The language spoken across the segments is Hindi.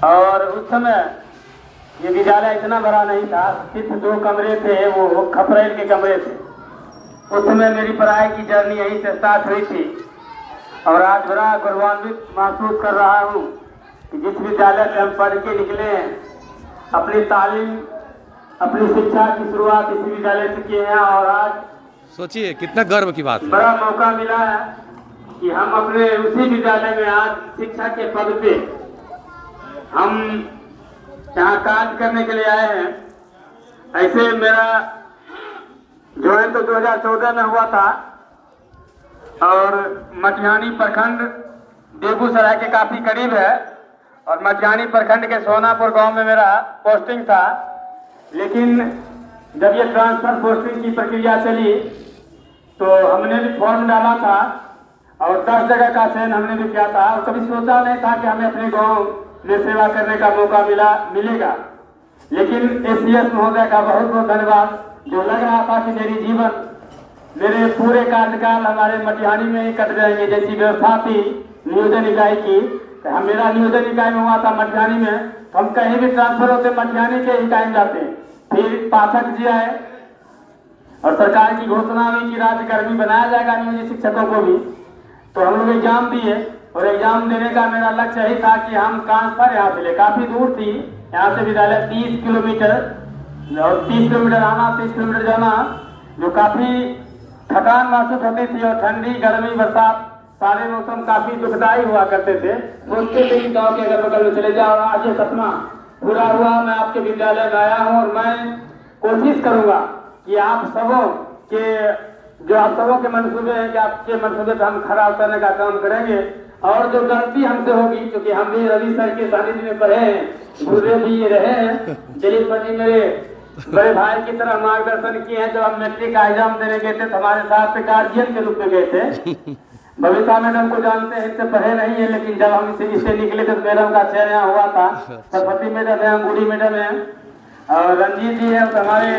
और उस समय ये विद्यालय इतना बड़ा नहीं था, सिर्फ 2 कमरे थे, वो खपरेल के कमरे थे। उस समय मेरी पढ़ाई की जर्नी यहीं से स्टार्ट हुई थी और आज बड़ा गौरवान्वित महसूस कर रहा हूँ कि जिस विद्यालय से हम पढ़ के निकले हैं, अपनी तालीम, अपनी शिक्षा की शुरुआत इसी विद्यालय से किए हैं और आज सोचिए कितना गर्व की बात है। बड़ा मौका मिला है कि हम अपने उसी विद्यालय में आज शिक्षा के पद पे हम यहाँ कार्य करने के लिए आए हैं। ऐसे मेरा ज्वाइन तो 2014 में हुआ था और मटिहानी प्रखंड बेगूसराय के काफी करीब है और मटिहानी प्रखंड के सोनापुर गांव में मेरा पोस्टिंग था। लेकिन जब ये ट्रांसफर पोस्टिंग की प्रक्रिया चली तो हमने भी फॉर्म डाला था और 10 जगह का चयन हमने भी किया था और कभी सोचा नहीं था कि हमें अपने गांव में सेवा करने का मौका मिलेगा। लेकिन एसीएस महोदय का बहुत बहुत धन्यवाद, जो लग रहा था कि मेरे पूरे कार्यकाल हमारे मटिहानी में ही कट जाएंगे। जैसी व्यवस्था थी नियोजन इकाई की, तो मेरा नियोजन इकाई में हुआ था मटिहानी में, तो हम कहीं भी ट्रांसफर होते मटिहानी के इकाई में जाते। फिर पाठक जी आए और सरकार की घोषणा हुई कि राज्यकर्मी बनाया जाएगा नियोजित शिक्षकों को भी, तो हम लोग एग्जाम दिए और एग्जाम देने का मेरा लक्ष्य यही था कि हम ट्रांसफर यहाँ से ले, काफी दूर थी यहाँ से विद्यालय 30 किलोमीटर और 30 किलोमीटर आना 30 किलोमीटर जाना, जो काफी थकान महसूस होती थी और ठंडी गर्मी बरसात सारे मौसम काफी दुखदायी हुआ करते थे। सोचते थे कि गाँव के अगल बगल में चले जाओ। आज ये सपना पूरा हुआ, मैं आपके विद्यालय में आया हूँ और मैं कोशिश करूंगा कि आप सबों के मंसूबे हैं कि आपके मंसूबे पे हम खरा उतरने का काम करेंगे। और जो गलती हमसे होगी, क्योंकि हम भी रवि सर के सानिध्य में पढ़े हैं, गुरुदेव भी ये रहे हैं, दिलीप सर जी मेरे बड़े भाई की तरह मार्गदर्शन किए हैं। जब हम मैट्रिक का एग्जाम देने गए थे तो हमारे साथ गार्जियन के रूप में गए थे। बबीता मैडम को जानते हैं, इससे पढ़े नहीं है, लेकिन जब हम इससे निकले थे तो मैडम का चयन यहाँ हुआ था। सरस्वती मैडम है, अंगूरी मैडम है और रंजीत जी है, हमारे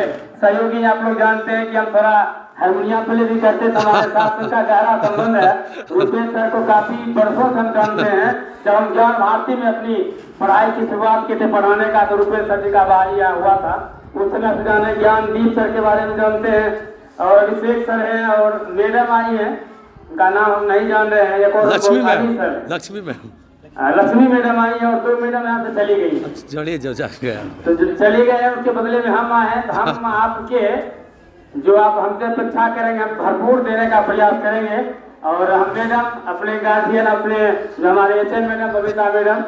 सहयोगी। आप लोग जानते हैं कि हम थोड़ा हारमोनियम प्ले भी करते थे, हमारे साथ उनका गहरा संबंध है। रुपेश सर को काफी वर्षों से हम जानते हैं। जब हम ज्ञान भारती में अपनी पढ़ाई की शुरुआत की थे पढ़ाने का, तो रुपेश सर जी का बहाली यहाँ हुआ था। उस समय से जाने ज्ञानदीप सर के बारे में जानते हैं और अभिषेक सर है और मैडम आई है, उनका नाम हम नहीं जान रहे हैं, एक और लक्ष्मी मैडम आई है और 2 मैडम यहाँ से चली गई। तो जो चली गए उसके बदले में हम आए हैं, तो हम आपके जो आप हमसे अपेक्षा करेंगे हम भरपूर देने का प्रयास करेंगे। और हम मैडम अपने गार्जियन, अपने जो हमारे एचएम मैडम बबीता मैडम,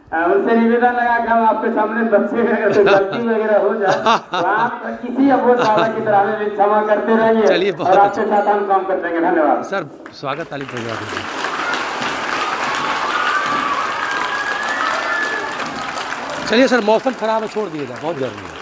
उनसे निवेदन लगा कि हम आपके सामने बच्चे अगर कोई गलती वगैरह हो जाए तो आप किसी अबोध बाबा की तरह हमें क्षमा करते रहिए और आपके साथ हम काम करते हैं। धन्यवाद सर, स्वागत ताली बजा। चलिए सर, मौसम खराब है, छोड़ दिएगा, बहुत गर्मी है।